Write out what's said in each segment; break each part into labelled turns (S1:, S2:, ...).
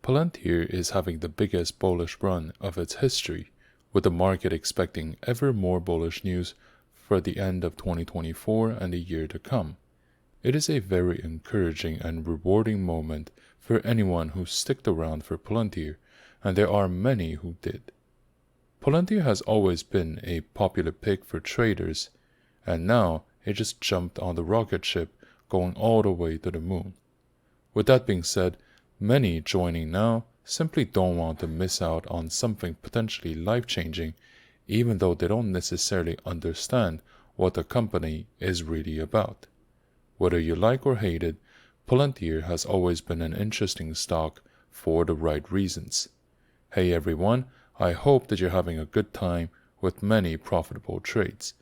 S1: Palantir is having the biggest bullish run of its history, with the market expecting ever more bullish news for the end of 2024 and the year to come. It is a very encouraging and rewarding moment for anyone who stuck around for Palantir, and there are many who did. Palantir has always been a popular pick for traders, and now it just jumped on the rocket ship going all the way to the moon. With that being said, many joining now simply don't want to miss out on something potentially life-changing, even though they don't necessarily understand what the company is really about. Whether you like or hate it, Palantir has always been an interesting stock for the right reasons. Hey everyone, I hope that you're having a good time with many profitable trades.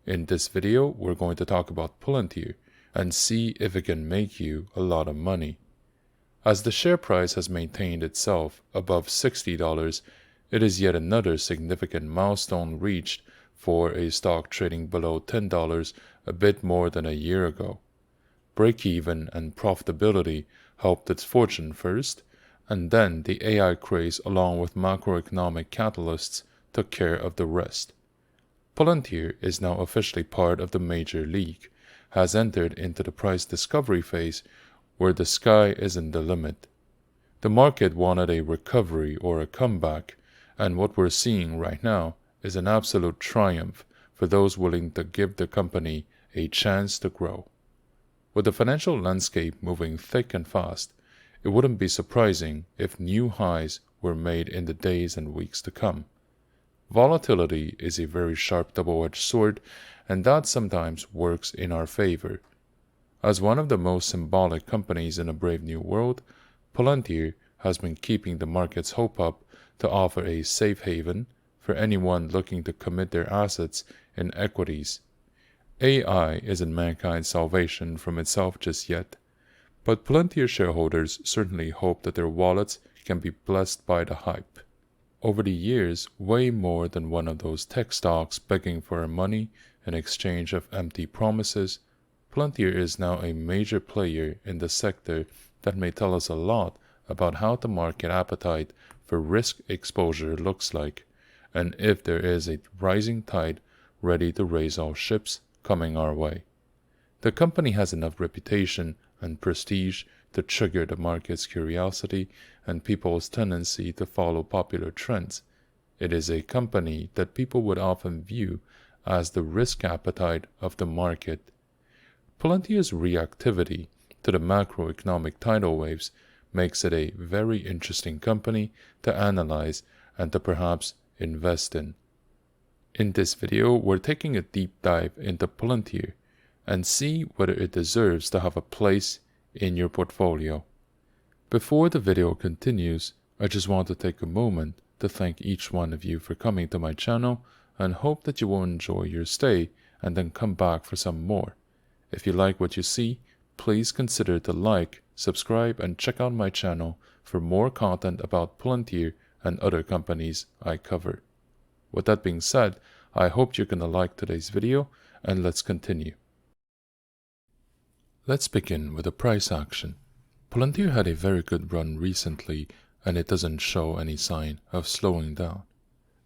S1: In this video, we're going to talk about Palantir and see if it can make you a lot of money. As the share price has maintained itself above $60, it is yet another significant milestone reached for a stock trading below $10 a bit more than a year ago. Break-even and profitability helped its fortune first, and then the AI craze along with macroeconomic catalysts took care of the rest. Palantir is now officially part of the major league, has entered into the price discovery phase where the sky isn't the limit. The market wanted a recovery or a comeback, and what we're seeing right now is an absolute triumph for those willing to give the company a chance to grow. With the financial landscape moving thick and fast, it wouldn't be surprising if new highs were made in the days and weeks to come. Volatility is a very sharp double-edged sword, and that sometimes works in our favor. As one of the most symbolic companies in a brave new world, Palantir has been keeping the market's hope up to offer a safe haven for anyone looking to commit their assets in equities. AI isn't mankind's salvation from itself just yet, but Palantir shareholders certainly hope that their wallets can be blessed by the hype. Over the years, way more than one of those tech stocks begging for our money in exchange of empty promises, Palantir is now a major player in the sector that may tell us a lot about how the market appetite for risk exposure looks like, and if there is a rising tide ready to raise all ships coming our way. The company has enough reputation and prestige to trigger the market's curiosity and people's tendency to follow popular trends. It is a company that people would often view as the risk appetite of the market. Palantir's reactivity to the macroeconomic tidal waves makes it a very interesting company to analyze and to perhaps invest in. In this video, we're taking a deep dive into Palantir and see whether it deserves to have a place in your portfolio. Before the video continues, I just want to take a moment to thank each one of you for coming to my channel and hope that you will enjoy your stay and then come back for some more. If you like what you see, please consider to like, subscribe, and check out my channel for more content about Palantir and other companies I cover. With that being said, I hope you're gonna like today's video, and let's continue. Let's begin with the price action. Palantir had a very good run recently, and it doesn't show any sign of slowing down.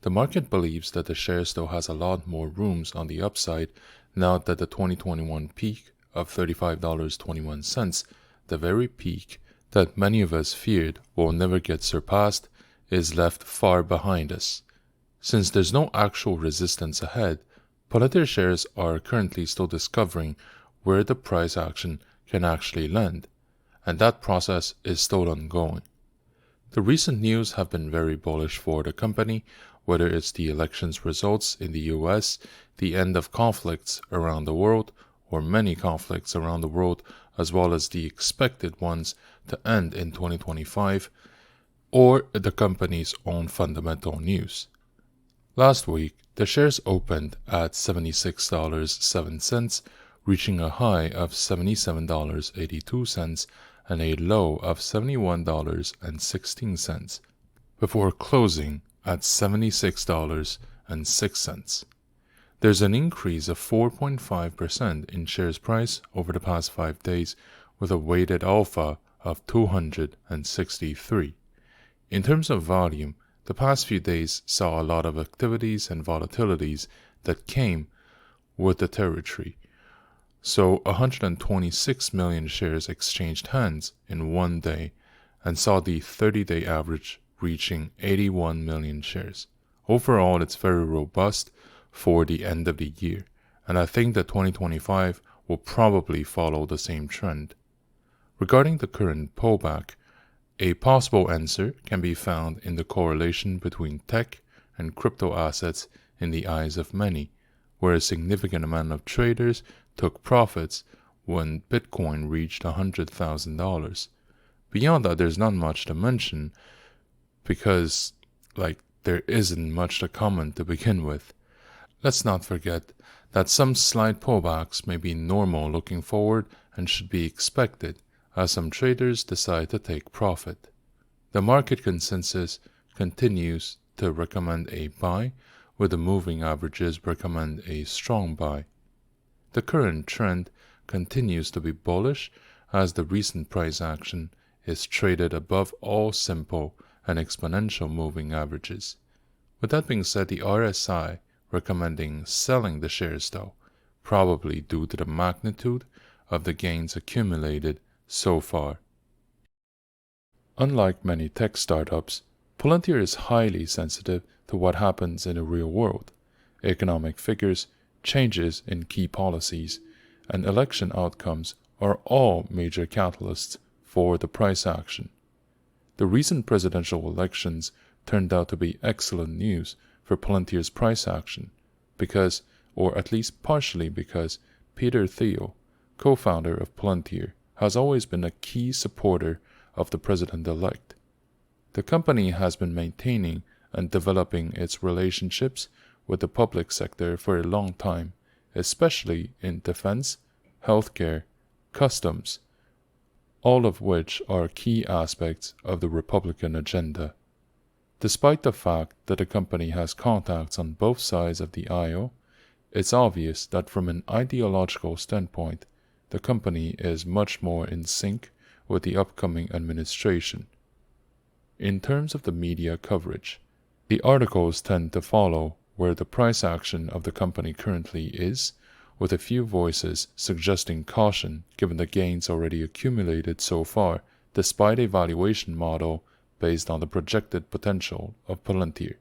S1: The market believes that the share still has a lot more rooms on the upside now that the 2021 peak of $35.21, the very peak that many of us feared will never get surpassed, is left far behind us. Since there's no actual resistance ahead, Palantir shares are currently still discovering where the price action can actually land, and that process is still ongoing. The recent news have been very bullish for the company, whether it's the elections results in the US, the end of conflicts around the world, or many conflicts around the world, as well as the expected ones to end in 2025, or the company's own fundamental news. Last week, the shares opened at $76.07, reaching a high of $77.82 and a low of $71.16, before closing at $76.06. There's an increase of 4.5% in shares price over the past 5 days, with a weighted alpha of 263. In terms of volume, the past few days saw a lot of activities and volatilities that came with the territory. So 126 million shares exchanged hands in one day and saw the 30-day average reaching 81 million shares. Overall, it's very robust for the end of the year, and I think that 2025 will probably follow the same trend. Regarding the current pullback, a possible answer can be found in the correlation between tech and crypto assets in the eyes of many, where a significant amount of traders took profits when Bitcoin reached $100,000. Beyond that, there's not much to mention because, there isn't much to comment to begin with. Let's not forget that some slight pullbacks may be normal looking forward and should be expected as some traders decide to take profit. The market consensus continues to recommend a buy, with the moving averages recommend a strong buy. The current trend continues to be bullish as the recent price action is traded above all simple and exponential moving averages. With that being said, the RSI recommending selling the shares though, probably due to the magnitude of the gains accumulated so far. Unlike many tech startups, Palantir is highly sensitive to what happens in the real world. Economic figures, changes in key policies, and election outcomes are all major catalysts for the price action. The recent presidential elections turned out to be excellent news for Palantir's price action because, or at least partially because, Peter Thiel, co-founder of Palantir, has always been a key supporter of the president-elect. The company has been maintaining and developing its relationships with the public sector for a long time, especially in defense, healthcare, customs, all of which are key aspects of the Republican agenda. Despite the fact that the company has contacts on both sides of the aisle, it's obvious that from an ideological standpoint, the company is much more in sync with the upcoming administration. In terms of the media coverage, the articles tend to follow where the price action of the company currently is, with a few voices suggesting caution given the gains already accumulated so far, despite a valuation model based on the projected potential of Palantir.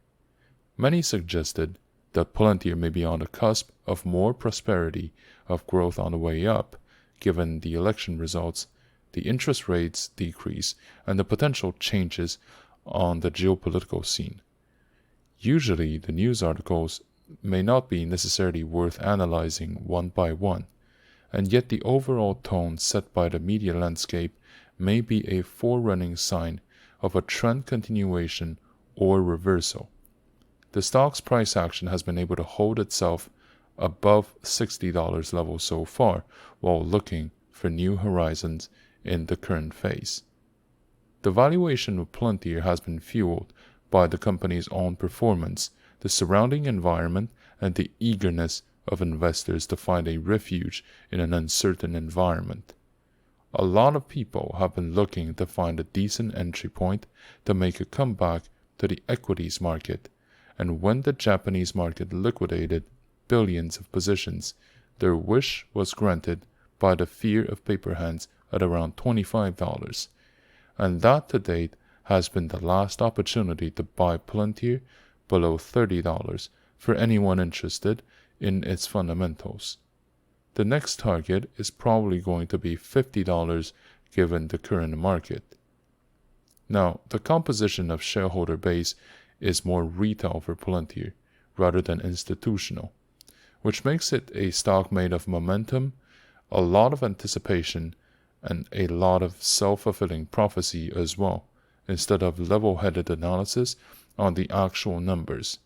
S1: Many suggested that Palantir may be on the cusp of more prosperity of growth on the way up, given the election results, the interest rates decrease, and the potential changes on the geopolitical scene. Usually, the news articles may not be necessarily worth analyzing one by one, and yet the overall tone set by the media landscape may be a forerunning sign of a trend continuation or reversal. The stock's price action has been able to hold itself above $60 level so far, while looking for new horizons in the current phase. The valuation of Palantir has been fueled by the company's own performance, the surrounding environment, and the eagerness of investors to find a refuge in an uncertain environment. A lot of people have been looking to find a decent entry point to make a comeback to the equities market, and when the Japanese market liquidated billions of positions, their wish was granted by the fear of paper hands at around $25, and that to date has been the last opportunity to buy Palantir below $30 for anyone interested in its fundamentals. The next target is probably going to be $50 given the current market. Now, the composition of shareholder base is more retail for Palantir rather than institutional, which makes it a stock made of momentum, a lot of anticipation, and a lot of self-fulfilling prophecy as well, instead of level-headed analysis on the actual numbers.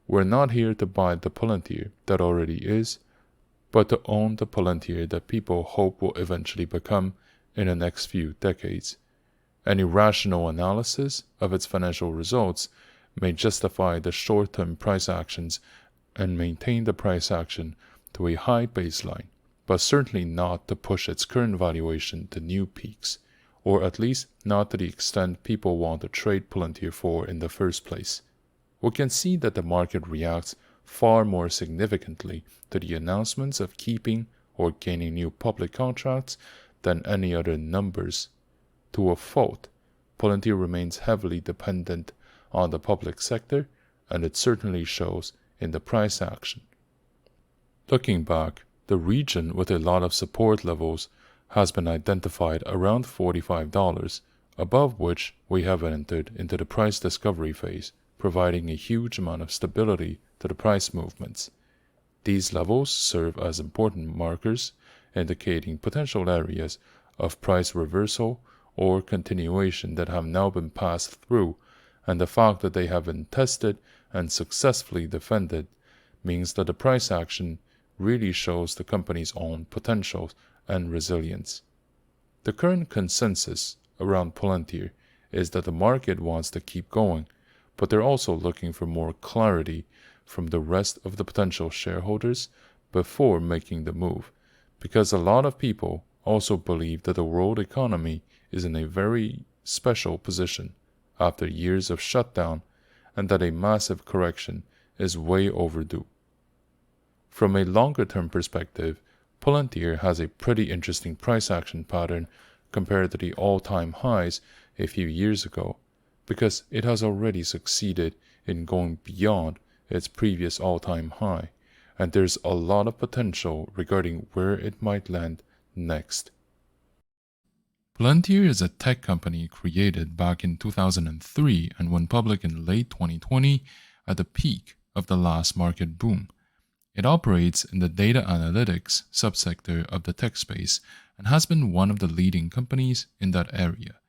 S1: We're not here to buy the Palantir that already is, but to own the Palantir that people hope will eventually become in the next few decades. Any rational analysis of its financial results may justify the short-term price actions and maintain the price action to a high baseline, but certainly not to push its current valuation to new peaks, or at least not to the extent people want to trade Palantir for in the first place. We can see that the market reacts far more significantly to the announcements of keeping or gaining new public contracts than any other numbers. To a fault, Palantir remains heavily dependent on the public sector, and it certainly shows in the price action. Looking back, the region with a lot of support levels has been identified around $45, above which we have entered into the price discovery phase, providing a huge amount of stability to the price movements. These levels serve as important markers indicating potential areas of price reversal or continuation that have now been passed through, and the fact that they have been tested and successfully defended means that the price action really shows the company's own potential and resilience. The current consensus around Palantir is that the market wants to keep going, but they're also looking for more clarity from the rest of the potential shareholders before making the move, because a lot of people also believe that the world economy is in a very special position after years of shutdown and that a massive correction is way overdue. From a longer-term perspective, Palantir has a pretty interesting price action pattern compared to the all-time highs a few years ago, because it has already succeeded in going beyond its previous all-time high, and there's a lot of potential regarding where it might land next. Palantir is a tech company created back in 2003 and went public in late 2020 at the peak of the last market boom. It operates in the data analytics subsector of the tech space and has been one of the leading companies in that area.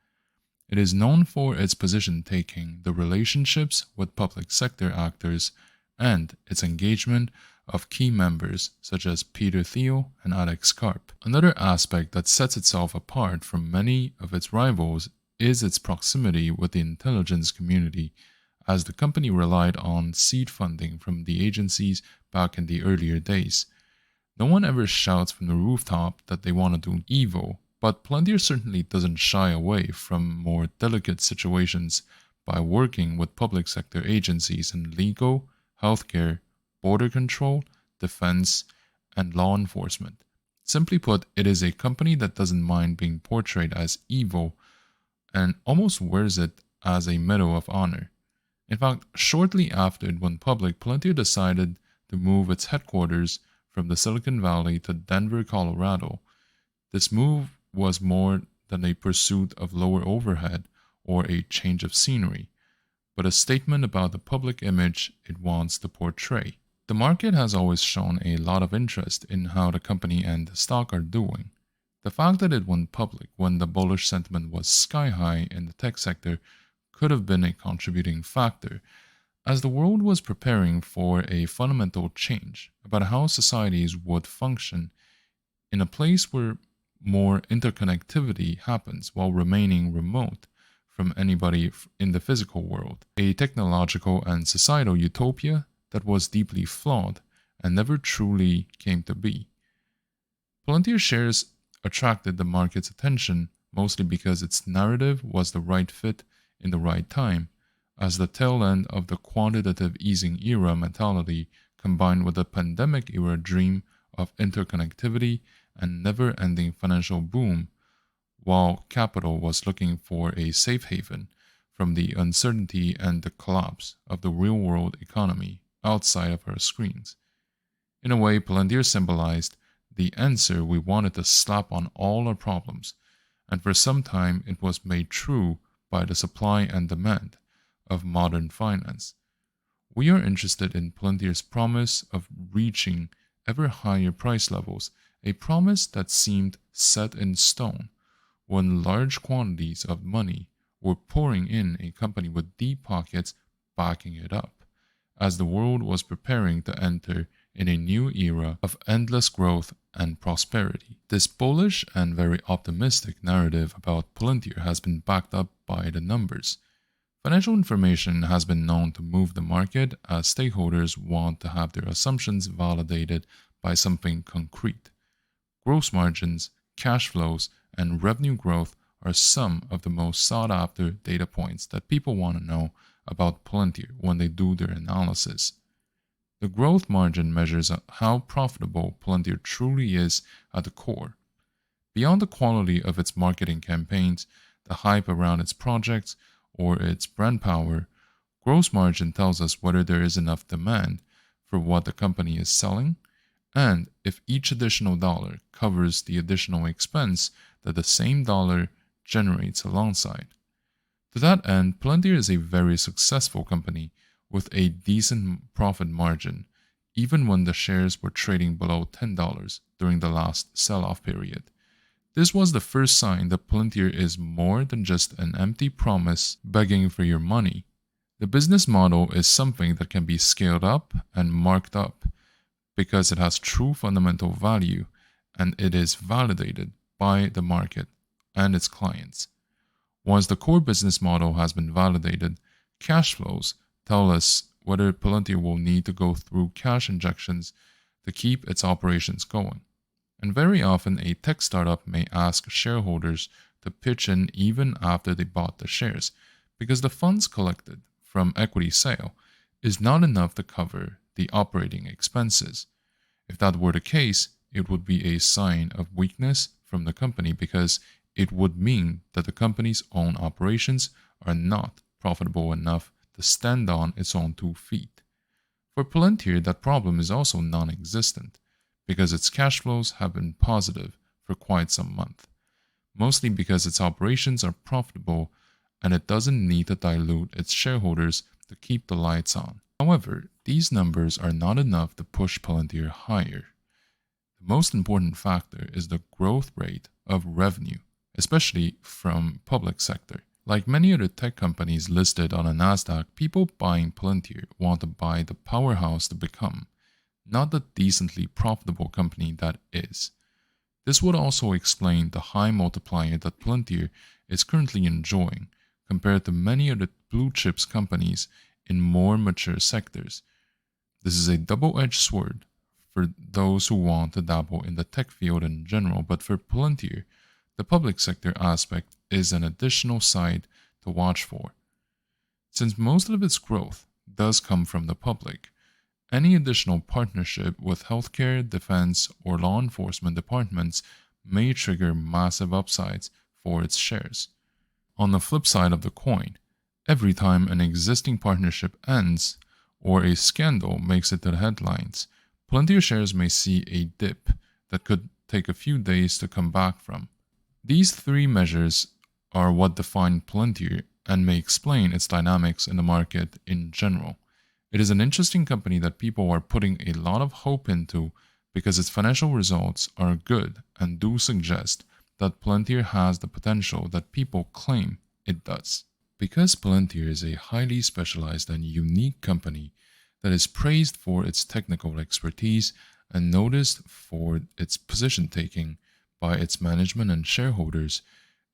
S1: It is known for its position-taking, the relationships with public sector actors, and its engagement of key members such as Peter Thiel and Alex Karp. Another aspect that sets itself apart from many of its rivals is its proximity with the intelligence community, as the company relied on seed funding from the agencies back in the earlier days. No one ever shouts from the rooftop that they want to do evil, but Palantir certainly doesn't shy away from more delicate situations by working with public sector agencies in legal, healthcare, border control, defense, and law enforcement. Simply put, it is a company that doesn't mind being portrayed as evil and almost wears it as a medal of honor. In fact, shortly after it went public, Palantir decided to move its headquarters from the Silicon Valley to Denver, Colorado. This move was more than a pursuit of lower overhead or a change of scenery, but a statement about the public image it wants to portray. The market has always shown a lot of interest in how the company and the stock are doing. The fact that it went public when the bullish sentiment was sky high in the tech sector could have been a contributing factor, as the world was preparing for a fundamental change about how societies would function in a place where more interconnectivity happens while remaining remote from anybody in the physical world, a technological and societal utopia that was deeply flawed and never truly came to be. Palantir shares attracted the market's attention mostly because its narrative was the right fit in the right time, as the tail end of the quantitative easing era mentality combined with the pandemic era dream of interconnectivity and never-ending financial boom, while capital was looking for a safe haven from the uncertainty and the collapse of the real-world economy outside of our screens. In a way, Palantir symbolized the answer we wanted to slap on all our problems, and for some time it was made true by the supply and demand of modern finance. We are interested in Palantir's promise of reaching ever higher price levels, a promise that seemed set in stone when large quantities of money were pouring in a company with deep pockets backing it up, as the world was preparing to enter in a new era of endless growth and prosperity. This bullish and very optimistic narrative about Palantir has been backed up by the numbers. Financial information has been known to move the market as stakeholders want to have their assumptions validated by something concrete. Gross margins, cash flows, and revenue growth are some of the most sought after data points that people want to know about Palantir when they do their analysis. The growth margin measures how profitable Palantir truly is at the core. Beyond the quality of its marketing campaigns, the hype around its projects, or its brand power, gross margin tells us whether there is enough demand for what the company is selling, and if each additional dollar covers the additional expense that the same dollar generates alongside. To that end, Palantir is a very successful company with a decent profit margin, even when the shares were trading below $10 during the last sell-off period. This was the first sign that Palantir is more than just an empty promise begging for your money. The business model is something that can be scaled up and marked up because it has true fundamental value and it is validated by the market and its clients. Once the core business model has been validated, cash flows tell us whether Palantir will need to go through cash injections to keep its operations going. And very often, a tech startup may ask shareholders to pitch in even after they bought the shares, because the funds collected from equity sale is not enough to cover the operating expenses. If that were the case, it would be a sign of weakness from the company because it would mean that the company's own operations are not profitable enough to stand on its own 2 feet. For Palantir, that problem is also non-existent because its cash flows have been positive for quite some month, mostly because its operations are profitable and it doesn't need to dilute its shareholders to keep the lights on. However, these numbers are not enough to push Palantir higher. The most important factor is the growth rate of revenue, especially from public sector. Like many other tech companies listed on a Nasdaq, people buying Palantir want to buy the powerhouse to become, not the decently profitable company that is. This would also explain the high multiplier that Palantir is currently enjoying compared to many other blue chips companies in more mature sectors. This is a double-edged sword for those who want to dabble in the tech field in general, but for Palantir, the public sector aspect is an additional side to watch for. Since most of its growth does come from the public, any additional partnership with healthcare, defense, or law enforcement departments may trigger massive upsides for its shares. On the flip side of the coin, every time an existing partnership ends or a scandal makes it to the headlines, Palantir shares may see a dip that could take a few days to come back from. These 3 measures are what define Palantir and may explain its dynamics in the market in general. It is an interesting company that people are putting a lot of hope into because its financial results are good and do suggest that Palantir has the potential that people claim it does. Because Palantir is a highly specialized and unique company that is praised for its technical expertise and noticed for its position taking by its management and shareholders,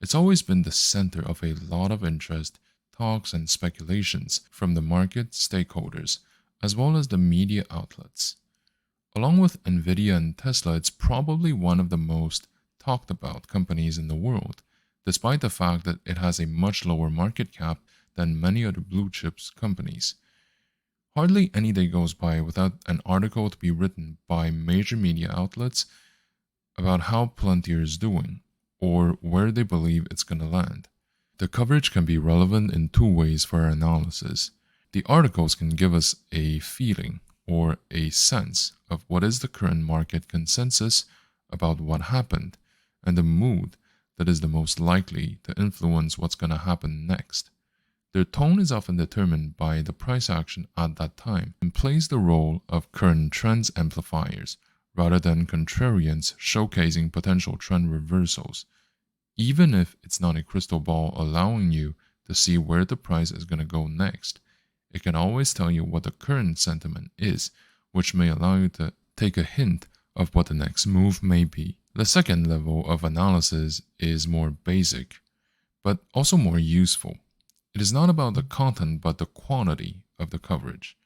S1: it's always been the center of a lot of interest, talks, and speculations from the market stakeholders, as well as the media outlets. Along with Nvidia and Tesla, it's probably one of the most talked about companies in the world, despite the fact that it has a much lower market cap than many other blue chips companies. Hardly any day goes by without an article to be written by major media outlets about how Palantir is doing, or where they believe it's going to land. The coverage can be relevant in 2 ways for our analysis. The articles can give us a feeling or a sense of what is the current market consensus about what happened and the mood that is the most likely to influence what's going to happen next. Their tone is often determined by the price action at that time and plays the role of current trends amplifiers rather than contrarians showcasing potential trend reversals. Even if it's not a crystal ball allowing you to see where the price is going to go next, it can always tell you what the current sentiment is, which may allow you to take a hint of what the next move may be. The second level of analysis is more basic, but also more useful. It is not about the content but the quantity of the coverage.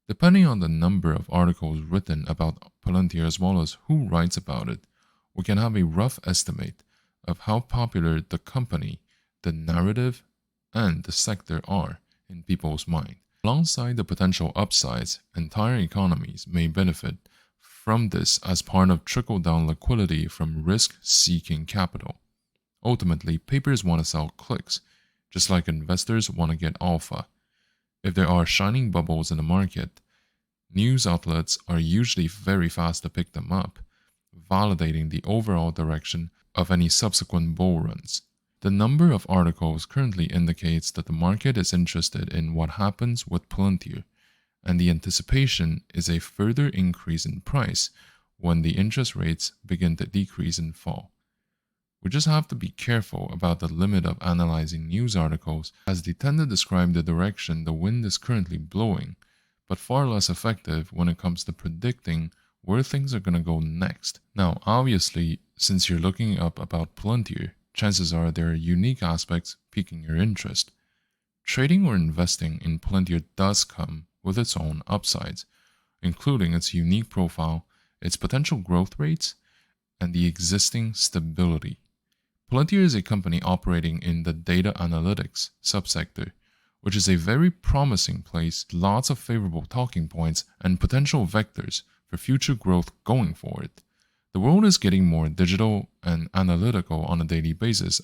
S1: Depending on the number of articles written about Palantir as well as who writes about it, we can have a rough estimate of how popular the company, the narrative, and the sector are in people's mind. Alongside the potential upsides, entire economies may benefit from this as part of trickle-down liquidity from risk-seeking capital. Ultimately, papers want to sell clicks, just like investors want to get alpha. If there are shining bubbles in the market, news outlets are usually very fast to pick them up, validating the overall direction of any subsequent bull runs. The number of articles currently indicates that the market is interested in what happens with Palantir, and the anticipation is a further increase in price when the interest rates begin to decrease and fall. We just have to be careful about the limit of analyzing news articles, as they tend to describe the direction the wind is currently blowing, but far less effective when it comes to predicting where things are going to go next. Now, obviously, since you're looking up about Palantir, chances are there are unique aspects piquing your interest. Trading or investing in Palantir does come with its own upsides, including its unique profile, its potential growth rates, and the existing stability. Palantir is a company operating in the data analytics subsector, which is a very promising place, lots of favorable talking points and potential vectors for future growth going forward. The world is getting more digital and analytical on a daily basis,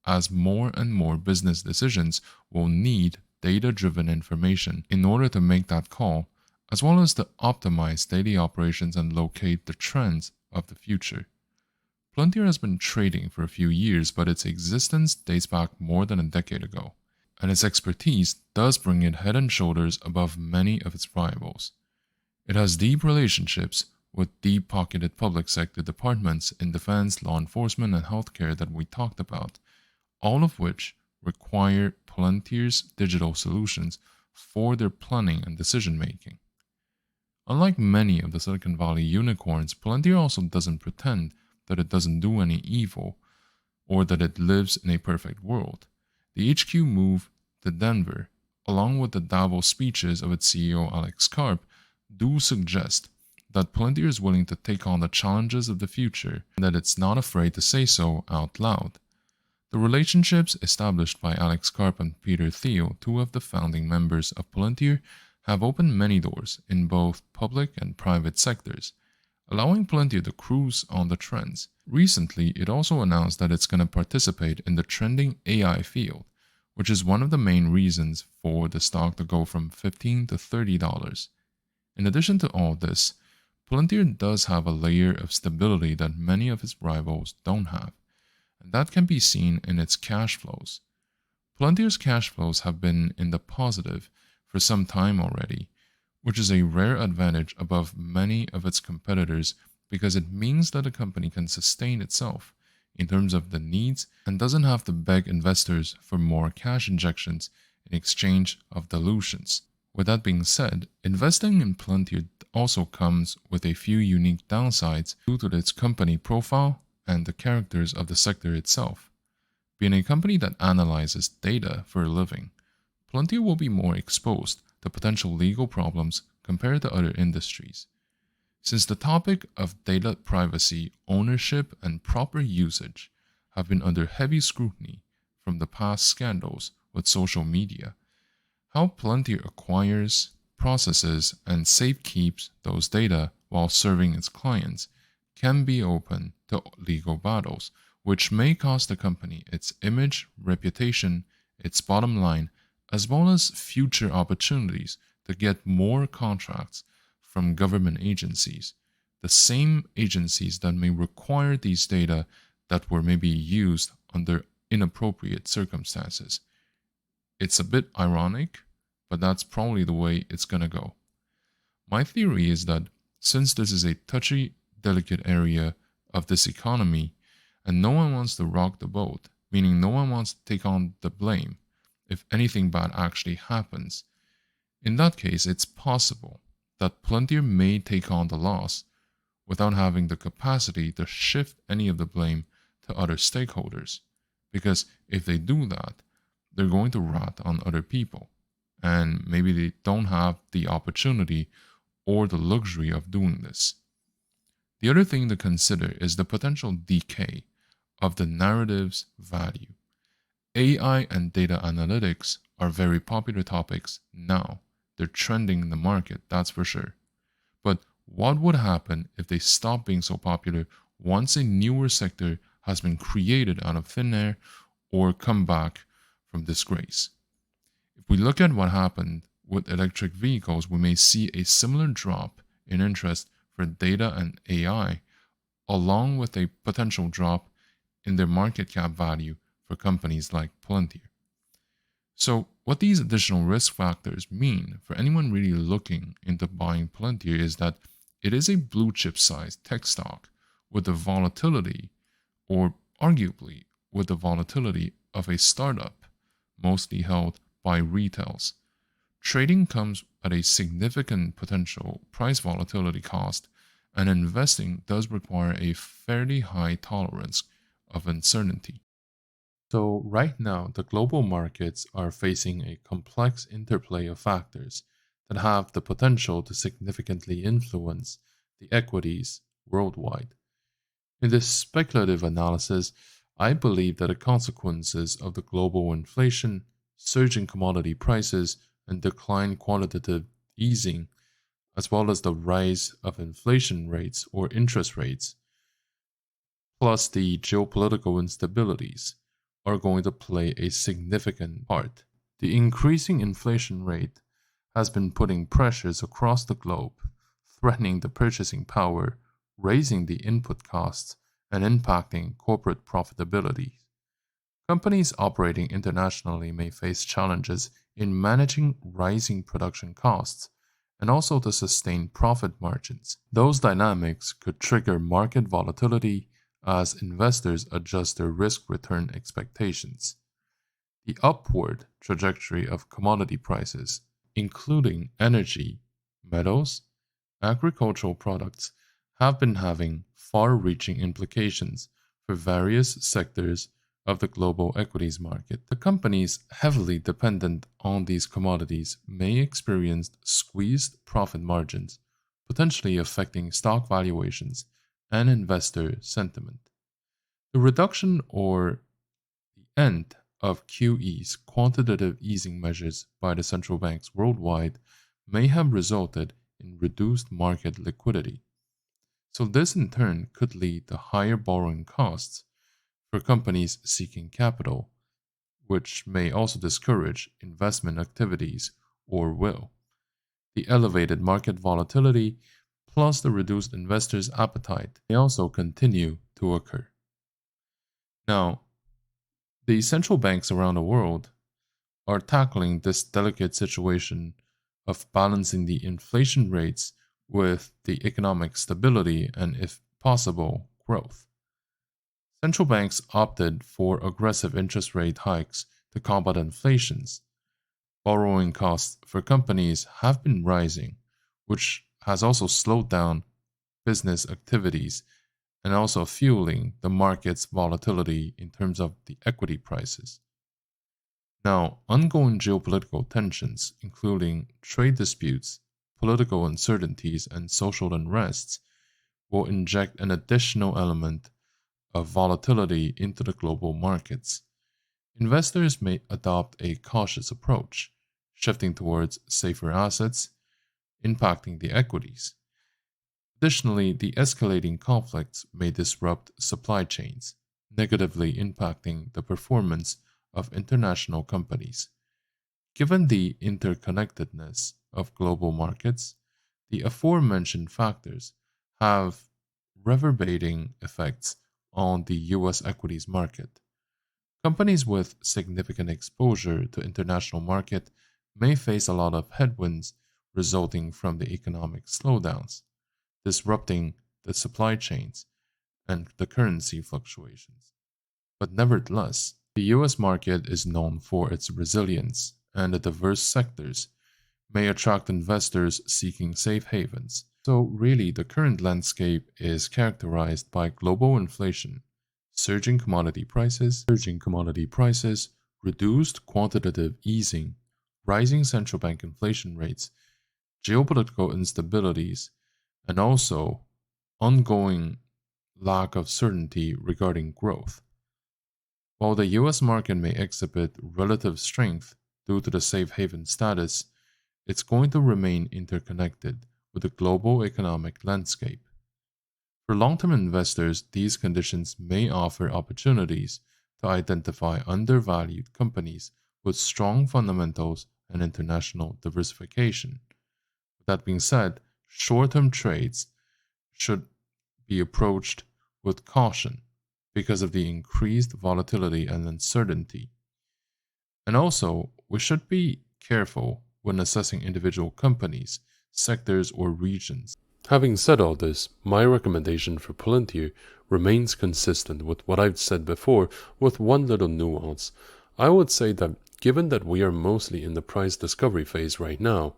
S1: as more and more business decisions will need data-driven information in order to make that call, as well as to optimize daily operations and locate the trends of the future. Palantir has been trading for a few years, but its existence dates back more than a decade ago, and its expertise does bring it head and shoulders above many of its rivals. It has deep relationships with deep-pocketed public sector departments in defense, law enforcement, and healthcare that we talked about, all of which require Palantir's digital solutions for their planning and decision-making. Unlike many of the Silicon Valley unicorns, Palantir also doesn't pretend that it doesn't do any evil or that it lives in a perfect world. The HQ move to Denver, along with the Davos speeches of its CEO Alex Karp, do suggest that Palantir is willing to take on the challenges of the future and that it's not afraid to say so out loud. The relationships established by Alex Karp and Peter Thiel, two of the founding members of Palantir, have opened many doors in both public and private sectors, allowing Palantir to cruise on the trends. Recently, it also announced that it's going to participate in the trending AI field, which is one of the main reasons for the stock to go from $15 to $30. In addition to all this, Palantir does have a layer of stability that many of its rivals don't have, and that can be seen in its cash flows. Palantir's cash flows have been in the positive for some time already, which is a rare advantage above many of its competitors because it means that a company can sustain itself in terms of the needs and doesn't have to beg investors for more cash injections in exchange of dilutions. With that being said, investing in Palantir also comes with a few unique downsides due to its company profile and the characters of the sector itself. Being a company that analyzes data for a living, Palantir will be more exposed to potential legal problems compared to other industries. Since the topic of data privacy, ownership, and proper usage have been under heavy scrutiny from the past scandals with social media, how Palantir acquires, processes, and safekeeps those data while serving its clients can be open to legal battles, which may cost the company its image, reputation, its bottom line, as well as future opportunities to get more contracts from government agencies, the same agencies that may require these data that were maybe used under inappropriate circumstances. It's a bit ironic, but that's probably the way it's gonna go. My theory is that since this is a touchy, delicate area of this economy, and no one wants to rock the boat, meaning no one wants to take on the blame if anything bad actually happens, in that case, it's possible that Palantir may take on the loss without having the capacity to shift any of the blame to other stakeholders. Because if they do that, they're going to rat on other people, and maybe they don't have the opportunity or the luxury of doing this. The other thing to consider is the potential decay of the narrative's value. AI and data analytics are very popular topics now. They're trending in the market, that's for sure. But what would happen if they stop being so popular once a newer sector has been created out of thin air or come back from disgrace? If we look at what happened with electric vehicles, we may see a similar drop in interest for data and AI, along with a potential drop in their market cap value for companies like Palantir. So, what these additional risk factors mean for anyone really looking into buying Palantir is that it is a blue chip sized tech stock with the volatility, or arguably with the volatility of a startup, mostly held by retails. Trading comes at a significant potential price volatility cost, and investing does require a fairly high tolerance of uncertainty. So, right now, the global markets are facing a complex interplay of factors that have the potential to significantly influence the equities worldwide. In this speculative analysis, I believe that the consequences of the global inflation, surging commodity prices, and decline quantitative easing, as well as the rise of inflation rates or interest rates, plus the geopolitical instabilities, are going to play a significant part. The increasing inflation rate has been putting pressures across the globe, threatening the purchasing power, raising the input costs, and impacting corporate profitability. Companies operating internationally may face challenges in managing rising production costs and also to sustain profit margins. Those dynamics could trigger market volatility as investors adjust their risk-return expectations. The upward trajectory of commodity prices, including energy, metals, agricultural products, have been having far-reaching implications for various sectors of the global equities market. The companies heavily dependent on these commodities may experience squeezed profit margins, potentially affecting stock valuations and investor sentiment. The reduction or the end of QE's quantitative easing measures by the central banks worldwide may have resulted in reduced market liquidity. So, this in turn could lead to higher borrowing costs for companies seeking capital, which may also discourage investment activities or will. The elevated market volatility plus the reduced investors' appetite may also continue to occur. Now, the central banks around the world are tackling this delicate situation of balancing the inflation rates with the economic stability and, if possible, growth. Central banks opted for aggressive interest rate hikes to combat inflations. Borrowing costs for companies have been rising, which has also slowed down business activities and also fueling the market's volatility in terms of the equity prices. Now, ongoing geopolitical tensions, including trade disputes, political uncertainties, and social unrests, will inject an additional element of volatility into the global markets. Investors may adopt a cautious approach, shifting towards safer assets, impacting the equities. Additionally, the escalating conflicts may disrupt supply chains, negatively impacting the performance of international companies. Given the interconnectedness of global markets, the aforementioned factors have reverberating effects on the US equities market. Companies with significant exposure to international market may face a lot of headwinds resulting from the economic slowdowns, disrupting the supply chains and the currency fluctuations. But nevertheless, the US market is known for its resilience, and the diverse sectors may attract investors seeking safe havens. So, really, the current landscape is characterized by global inflation, surging commodity prices, reduced quantitative easing, rising central bank inflation rates, geopolitical instabilities, and also ongoing lack of certainty regarding growth. While the US market may exhibit relative strength due to the safe haven status, it's going to remain interconnected with the global economic landscape. For long-term investors, these conditions may offer opportunities to identify undervalued companies with strong fundamentals and international diversification. With that being said, short-term trades should be approached with caution because of the increased volatility and uncertainty. And also, we should be careful when assessing individual companies, sectors, or regions. Having said all this, my recommendation for Palantir remains consistent with what I've said before, with one little nuance. I would say that given that we are mostly in the price discovery phase right now,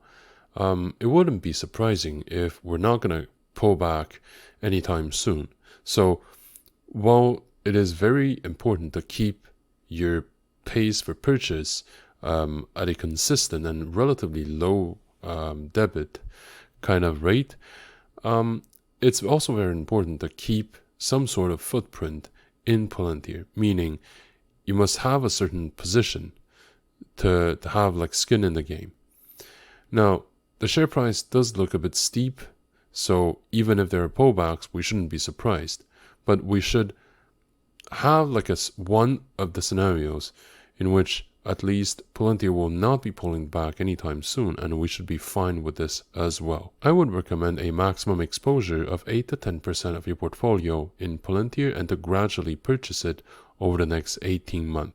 S1: it wouldn't be surprising if we're not going to pull back anytime soon. So while it is very important to keep your pace for purchase at a consistent and relatively low debit kind of rate, it's also very important to keep some sort of footprint in Palantir, meaning you must have a certain position to have like skin in the game. Now, the share price does look a bit steep, so even if there are pullbacks, we shouldn't be surprised. But we should have like one of the scenarios in which at least Palantir will not be pulling back anytime soon, and we should be fine with this as well. I would recommend a maximum exposure of 8 to 10% of your portfolio in Palantir and to gradually purchase it over the next 18 months.